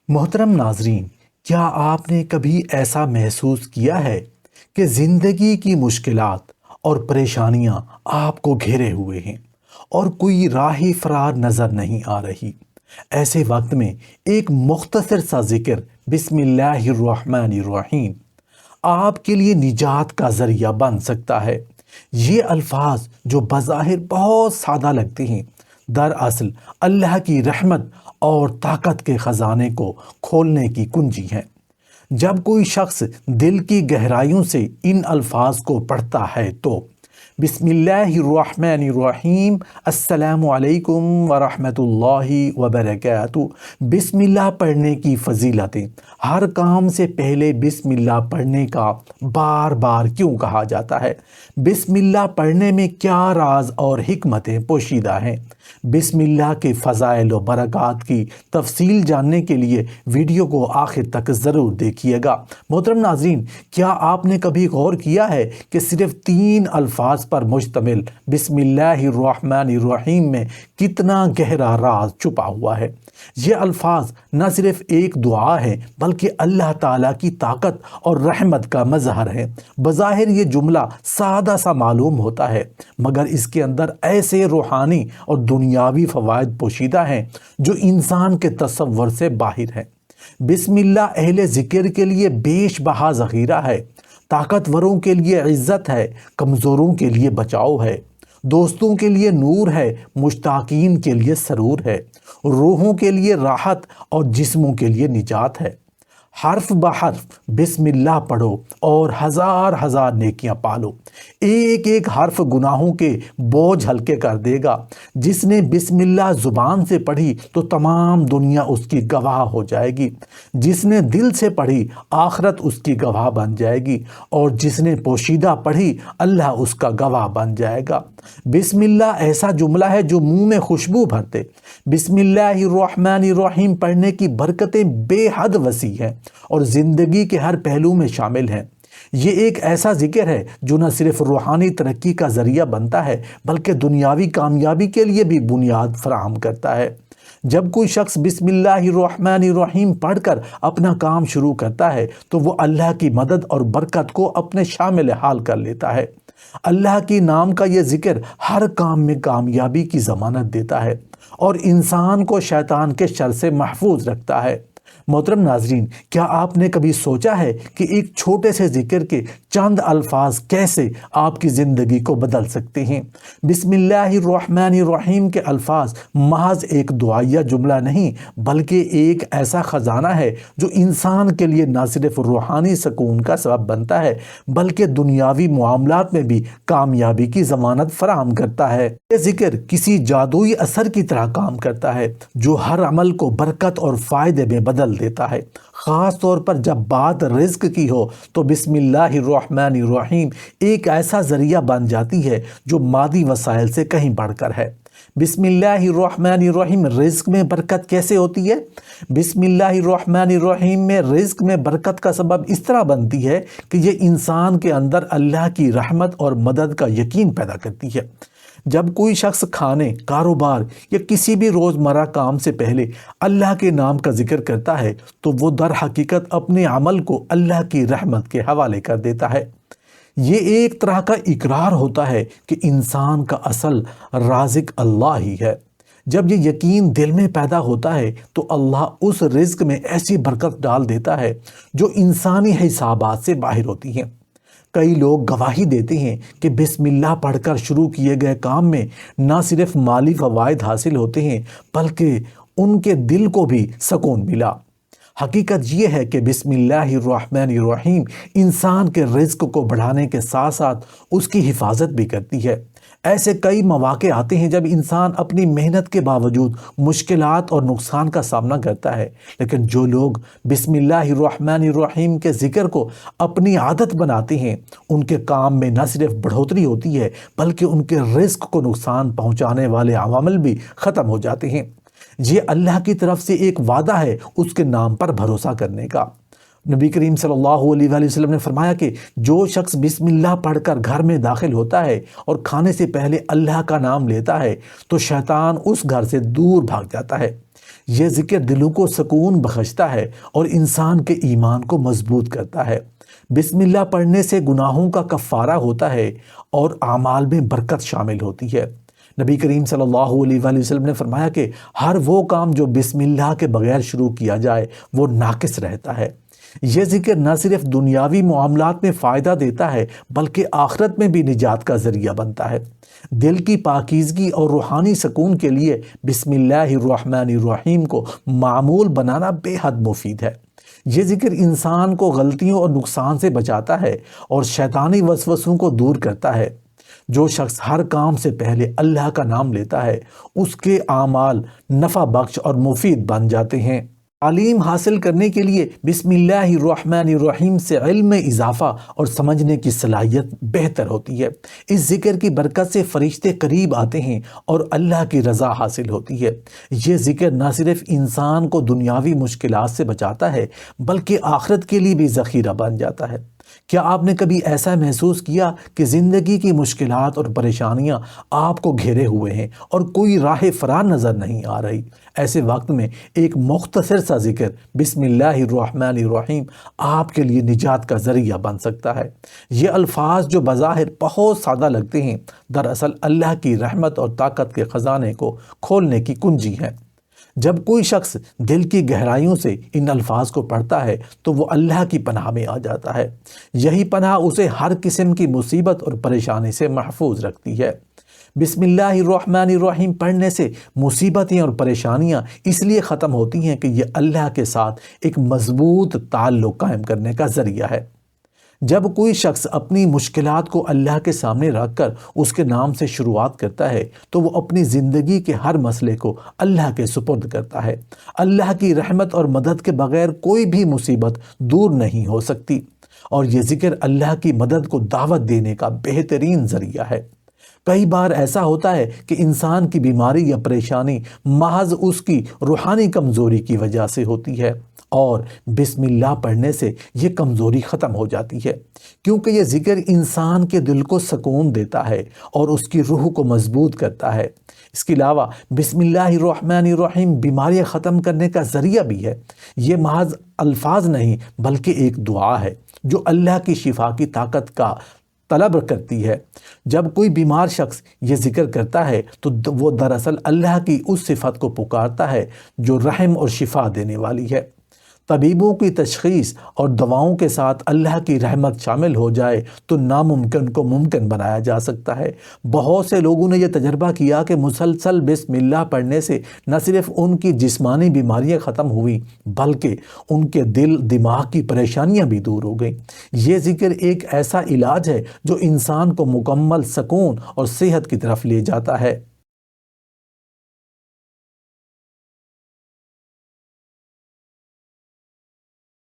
محترم ناظرین، کیا آپ نے کبھی ایسا محسوس کیا ہے کہ زندگی کی مشکلات اور پریشانیاں آپ کو گھیرے ہوئے ہیں اور کوئی راہ فرار نظر نہیں آ رہی؟ ایسے وقت میں ایک مختصر سا ذکر بسم اللہ الرحمن الرحیم آپ کے لیے نجات کا ذریعہ بن سکتا ہے۔ یہ الفاظ جو بظاہر بہت سادہ لگتے ہیں، دراصل اللہ کی رحمت اور طاقت کے خزانے کو کھولنے کی کنجی ہیں۔ جب کوئی شخص دل کی گہرائیوں سے ان الفاظ کو پڑھتا ہے تو بسم اللہ الرحمن الرحیم، السلام علیکم ورحمۃ اللہ وبرکاتہ، بسم اللہ پڑھنے کی فضیلتیں۔ ہر کام سے پہلے بسم اللہ پڑھنے کا بار بار کیوں کہا جاتا ہے؟ بسم اللہ پڑھنے میں کیا راز اور حکمتیں پوشیدہ ہیں؟ بسم اللہ کے فضائل و برکات کی تفصیل جاننے کے لیے ویڈیو کو آخر تک ضرور دیکھیے گا۔ محترم ناظرین، کیا آپ نے کبھی غور کیا ہے کہ صرف 3 الفاظ پر مشتمل بسم اللہ الرحمن الرحیم میں کتنا گہرا راز چھپا ہوا ہے؟ یہ الفاظ نہ صرف ایک دعا ہے بلکہ اللہ تعالیٰ کی طاقت اور رحمت کا مظہر ہے۔ بظاہر یہ جملہ سادہ سا معلوم ہوتا ہے، مگر اس کے اندر ایسے روحانی اور دنیاوی فوائد پوشیدہ ہیں جو انسان کے تصور سے باہر ہیں۔ بسم اللہ اہل ذکر کے لیے بیش بہا ذخیرہ ہے، طاقتوروں کے لیے عزت ہے، کمزوروں کے لیے بچاؤ ہے، دوستوں کے لیے نور ہے، مشتاقین کے لیے سرور ہے، روحوں کے لیے راحت اور جسموں کے لیے نجات ہے۔ حرف بحرف بسم اللہ پڑھو اور ہزار ہزار نیکیاں پالو۔ ایک ایک حرف گناہوں کے بوجھ ہلکے کر دے گا۔ جس نے بسم اللہ زبان سے پڑھی تو تمام دنیا اس کی گواہ ہو جائے گی۔ جس نے دل سے پڑھی آخرت اس کی گواہ بن جائے گی، اور جس نے پوشیدہ پڑھی اللہ اس کا گواہ بن جائے گا۔ بسم اللہ ایسا جملہ ہے جو منہ میں خوشبو بھرتے۔ بسم اللہ الرحمن الرحیم پڑھنے کی برکتیں بے حد وسیع ہیں اور زندگی کے ہر پہلو میں شامل ہیں۔ یہ ایک ایسا ذکر ہے جو نہ صرف روحانی ترقی کا ذریعہ بنتا ہے بلکہ دنیاوی کامیابی کے لیے بھی بنیاد فراہم کرتا ہے۔ جب کوئی شخص بسم اللہ الرحمن الرحیم پڑھ کر اپنا کام شروع کرتا ہے تو وہ اللہ کی مدد اور برکت کو اپنے شامل حال کر لیتا ہے۔ اللہ کی نام کا یہ ذکر ہر کام میں کامیابی کی ضمانت دیتا ہے اور انسان کو شیطان کے شر سے محفوظ رکھتا ہے۔ محترم ناظرین، کیا آپ نے کبھی سوچا ہے کہ ایک چھوٹے سے ذکر کے چند الفاظ کیسے آپ کی زندگی کو بدل سکتے ہیں؟ بسم اللہ الرحمن الرحیم کے الفاظ محض ایک دعائیہ جملہ نہیں بلکہ ایک ایسا خزانہ ہے جو انسان کے لیے نہ صرف روحانی سکون کا سبب بنتا ہے بلکہ دنیاوی معاملات میں بھی کامیابی کی ضمانت فراہم کرتا ہے۔ یہ ذکر کسی جادوئی اثر کی طرح کام کرتا ہے جو ہر عمل کو برکت اور فائدے میں بدل دیتا ہے۔ خاص طور پر جب بات رزق کی ہو تو بسم اللہ الرحمن الرحیم ایک ایسا ذریعہ بن جاتی ہے جو مادی وسائل سے کہیں بڑھ کر ہے۔ بسم اللہ الرحمن الرحیم رزق میں برکت کیسے ہوتی ہے؟ بسم اللہ الرحمن الرحیم میں رزق میں برکت کا سبب اس طرح بنتی ہے کہ یہ انسان کے اندر اللہ کی رحمت اور مدد کا یقین پیدا کرتی ہے۔ جب کوئی شخص کھانے، کاروبار یا کسی بھی روزمرہ کام سے پہلے اللہ کے نام کا ذکر کرتا ہے تو وہ در حقیقت اپنے عمل کو اللہ کی رحمت کے حوالے کر دیتا ہے۔ یہ ایک طرح کا اقرار ہوتا ہے کہ انسان کا اصل رازق اللہ ہی ہے۔ جب یہ یقین دل میں پیدا ہوتا ہے تو اللہ اس رزق میں ایسی برکت ڈال دیتا ہے جو انسانی حسابات سے باہر ہوتی ہیں۔ کئی لوگ گواہی دیتے ہیں کہ بسم اللہ پڑھ کر شروع کیے گئے کام میں نہ صرف مالی فوائد حاصل ہوتے ہیں بلکہ ان کے دل کو بھی سکون ملا۔ حقیقت یہ ہے کہ بسم اللہ الرحمن الرحیم انسان کے رزق کو بڑھانے کے ساتھ ساتھ اس کی حفاظت بھی کرتی ہے۔ ایسے کئی مواقع آتے ہیں جب انسان اپنی محنت کے باوجود مشکلات اور نقصان کا سامنا کرتا ہے، لیکن جو لوگ بسم اللہ الرحمن الرحیم کے ذکر کو اپنی عادت بناتے ہیں ان کے کام میں نہ صرف بڑھوتری ہوتی ہے بلکہ ان کے رزق کو نقصان پہنچانے والے عوامل بھی ختم ہو جاتے ہیں۔ یہ اللہ کی طرف سے ایک وعدہ ہے اس کے نام پر بھروسہ کرنے کا۔ نبی کریم صلی اللہ علیہ وآلہ وسلم نے فرمایا کہ جو شخص بسم اللہ پڑھ کر گھر میں داخل ہوتا ہے اور کھانے سے پہلے اللہ کا نام لیتا ہے تو شیطان اس گھر سے دور بھاگ جاتا ہے۔ یہ ذکر دلوں کو سکون بخشتا ہے اور انسان کے ایمان کو مضبوط کرتا ہے۔ بسم اللہ پڑھنے سے گناہوں کا کفارہ ہوتا ہے اور اعمال میں برکت شامل ہوتی ہے۔ نبی کریم صلی اللہ علیہ وآلہ وسلم نے فرمایا کہ ہر وہ کام جو بسم اللہ کے بغیر شروع کیا جائے وہ ناقص رہتا ہے۔ یہ ذکر نہ صرف دنیاوی معاملات میں فائدہ دیتا ہے بلکہ آخرت میں بھی نجات کا ذریعہ بنتا ہے۔ دل کی پاکیزگی اور روحانی سکون کے لیے بسم اللہ الرحمن الرحیم کو معمول بنانا بے حد مفید ہے۔ یہ ذکر انسان کو غلطیوں اور نقصان سے بچاتا ہے اور شیطانی وسوسوں کو دور کرتا ہے۔ جو شخص ہر کام سے پہلے اللہ کا نام لیتا ہے اس کے اعمال نفع بخش اور مفید بن جاتے ہیں۔ تعلیم حاصل کرنے کے لیے بسم اللہ الرحمن الرحیم سے علم میں اضافہ اور سمجھنے کی صلاحیت بہتر ہوتی ہے۔ اس ذکر کی برکت سے فرشتے قریب آتے ہیں اور اللہ کی رضا حاصل ہوتی ہے۔ یہ ذکر نہ صرف انسان کو دنیاوی مشکلات سے بچاتا ہے بلکہ آخرت کے لیے بھی ذخیرہ بن جاتا ہے۔ کیا آپ نے کبھی ایسا محسوس کیا کہ زندگی کی مشکلات اور پریشانیاں آپ کو گھیرے ہوئے ہیں اور کوئی راہ فرار نظر نہیں آ رہی؟ ایسے وقت میں ایک مختصر سا ذکر بسم اللہ الرحمن الرحیم آپ کے لیے نجات کا ذریعہ بن سکتا ہے۔ یہ الفاظ جو بظاہر بہت سادہ لگتے ہیں دراصل اللہ کی رحمت اور طاقت کے خزانے کو کھولنے کی کنجی ہیں۔ جب کوئی شخص دل کی گہرائیوں سے ان الفاظ کو پڑھتا ہے تو وہ اللہ کی پناہ میں آ جاتا ہے۔ یہی پناہ اسے ہر قسم کی مصیبت اور پریشانی سے محفوظ رکھتی ہے۔ بسم اللہ الرحمن الرحیم پڑھنے سے مصیبتیں اور پریشانیاں اس لیے ختم ہوتی ہیں کہ یہ اللہ کے ساتھ ایک مضبوط تعلق قائم کرنے کا ذریعہ ہے۔ جب کوئی شخص اپنی مشکلات کو اللہ کے سامنے رکھ کر اس کے نام سے شروعات کرتا ہے تو وہ اپنی زندگی کے ہر مسئلے کو اللہ کے سپرد کرتا ہے۔ اللہ کی رحمت اور مدد کے بغیر کوئی بھی مصیبت دور نہیں ہو سکتی، اور یہ ذکر اللہ کی مدد کو دعوت دینے کا بہترین ذریعہ ہے۔ کئی بار ایسا ہوتا ہے کہ انسان کی بیماری یا پریشانی محض اس کی روحانی کمزوری کی وجہ سے ہوتی ہے، اور بسم اللہ پڑھنے سے یہ کمزوری ختم ہو جاتی ہے، کیونکہ یہ ذکر انسان کے دل کو سکون دیتا ہے اور اس کی روح کو مضبوط کرتا ہے۔ اس کے علاوہ بسم اللہ الرحمن الرحیم بیماریاں ختم کرنے کا ذریعہ بھی ہے۔ یہ محض الفاظ نہیں بلکہ ایک دعا ہے جو اللہ کی شفا کی طاقت کا طلب کرتی ہے۔ جب کوئی بیمار شخص یہ ذکر کرتا ہے تو وہ دراصل اللہ کی اس صفت کو پکارتا ہے جو رحم اور شفا دینے والی ہے۔ طبیبوں کی تشخیص اور دواؤں کے ساتھ اللہ کی رحمت شامل ہو جائے تو ناممکن کو ممکن بنایا جا سکتا ہے۔ بہت سے لوگوں نے یہ تجربہ کیا کہ مسلسل بسم اللہ پڑھنے سے نہ صرف ان کی جسمانی بیماریاں ختم ہوئیں بلکہ ان کے دل دماغ کی پریشانیاں بھی دور ہو گئیں۔ یہ ذکر ایک ایسا علاج ہے جو انسان کو مکمل سکون اور صحت کی طرف لے جاتا ہے۔